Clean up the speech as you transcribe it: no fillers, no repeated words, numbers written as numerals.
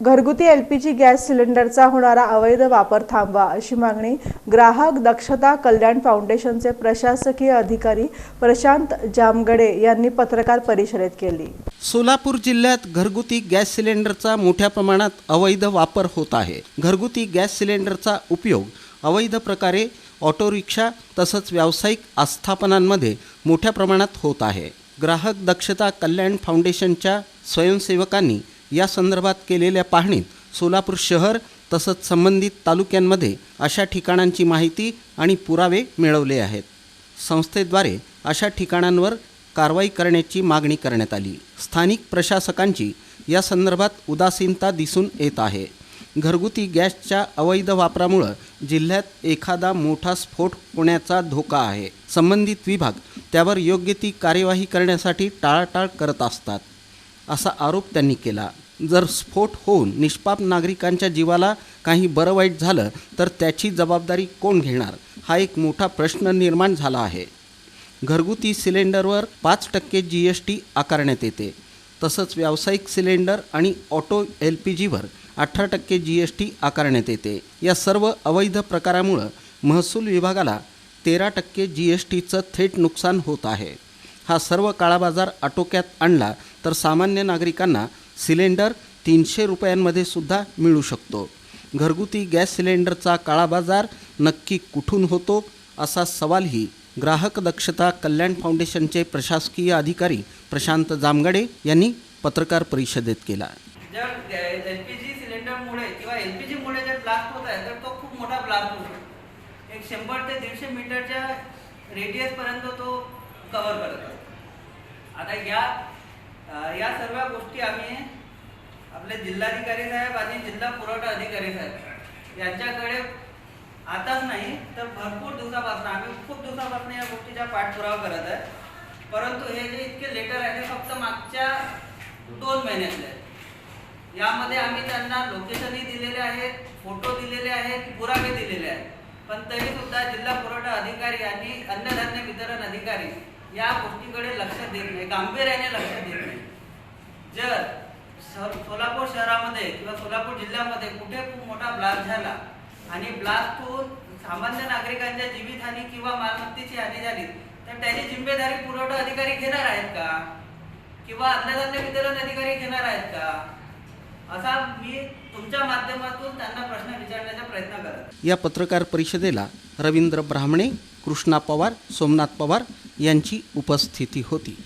घरगुती LPG gas सिलेंडरचा होणारा अवैध वापर थांबवा अशी मागणी ग्राहक दक्षता कल्याण फाउंडेशनचे प्रशासकीय अधिकारी प्रशांत जामगडे यांनी पत्रकार परिषदेत केली। सोलापूर जिल्ह्यात घरगुती गॅस सिलेंडरचा मोठ्या प्रमाणात अवैध वापर होत आहे। घरगुती गॅस सिलेंडरचा उपयोग अवैध प्रकारे ऑटो रिक्षा तसंच व्यावसायिक आस्थापनांमध्ये मोठ्या प्रमाणात होत आहे। ग्राहक दक्षता कल्याण फाउंडेशनच्या स्वयंसेवकांनी या संदर्भात केलेल्या पाहणीत सोलापूर शहर तसंच संबंधित तालुक्यांमध्ये अशा ठिकाणांची माहिती आणि पुरावे मिळवले आहेत। संस्थेद्वारे अशा ठिकाणांवर कारवाई करण्याची मागणी करण्यात आली। स्थानिक प्रशासकांची या संदर्भात उदासीनता दिसून येत आहे। घरगुती गॅसच्या अवैध वापरामुळे जिल्ह्यात एखादा मोठा स्फोट होण्याचा धोका आहे। संबंधित विभाग त्यावर योग्य ती कार्यवाही करण्यासाठी टाळाटाळ करत असतात असा आरोप त्यांनी केला। जर स्फोट होऊन निष्पाप नागरिकांच्या जीवाला काही बरं वाईट झालं तर त्याची जबाबदारी कोण घेणार हा एक मोठा प्रश्न निर्माण झाला आहे। घरगुती सिलेंडरवर 5% GST आकारण्यात येते। तसंच व्यावसायिक सिलेंडर आणि ऑटो LPGवर 18% GST आकारण्यात येते। या सर्व अवैध प्रकारामुळे महसूल विभागाला 13% GSTचं थेट नुकसान होत आहे। हा सर्व काळाबाजार आटोक्यात आणला तर सामान्य नागरिकांना सिलेंडर 300 रुपयांमध्ये सुद्धा मिळू शकतो। घरगुती गॅस सिलेंडरचा काळाबाजार नक्की कुठून होतो असा सवालही ग्राहक दक्षता कल्याण फाउंडेशनचे प्रशासकीय अधिकारी प्रशांत जामगडे यांनी पत्रकार परिषदेत केला। जर एलपीजी सिलेंडरमुळे किंवा एलपीजीमुळे जर ब्लास्ट होत आहे तर तो खूप मोठा ब्लास्ट होतो। एक 100 ते 150 मीटरच्या रेडियसपर्यंत तो कव्हर करतो। आता या सर्व गोष्टी आम्ही आपले जिल्हाधिकारी साहेब आणि जिल्हा पुरवठा अधिकारी साहेब यांच्याकडे आताच नाही तर भरपूर दिवसापासून आम्ही खूप दिवसापासून या गोष्टीचा पाठपुरावा करत आहे, परंतु हे जे इतके लेटर आहे फक्त मागच्या 2 महिन्यातले आहेत। यामध्ये आम्ही त्यांना लोकेशनही दिलेले आहेत, फोटो दिलेले आहेत, पुरावे दिलेले आहेत, पण तरी सुद्धा जिल्हा पुरवठा अधिकारी आणि अन्नधान्य वितरण अधिकारी या गोष्टीकडे लक्ष देत नाही, गांभीर्याने लक्ष देत नाही। जर सोलापूर शहरामध्ये किंवा सोलापूर जिल्ह्यामध्ये कुठे खूप मोठा ब्लास्ट झाला आणि ब्लास्ट होऊन सामान्य नागरिकांच्या जीवितहानी किंवा मालमत्तेची हानी झाली तर त्याची जिम्मेदारी पुरवठा अधिकारी घेणार आहेत का किंवा अन्नधान्य वितरण अधिकारी घेणार आहेत का असा मी तुमच्या माध्यमातून त्यांना प्रश्न विचारण्याचा प्रयत्न करत। या पत्रकार परिषदेला रवींद्र ब्राह्मणे, कृष्णा पवार, सोमनाथ पवार यांची उपस्थिती होती।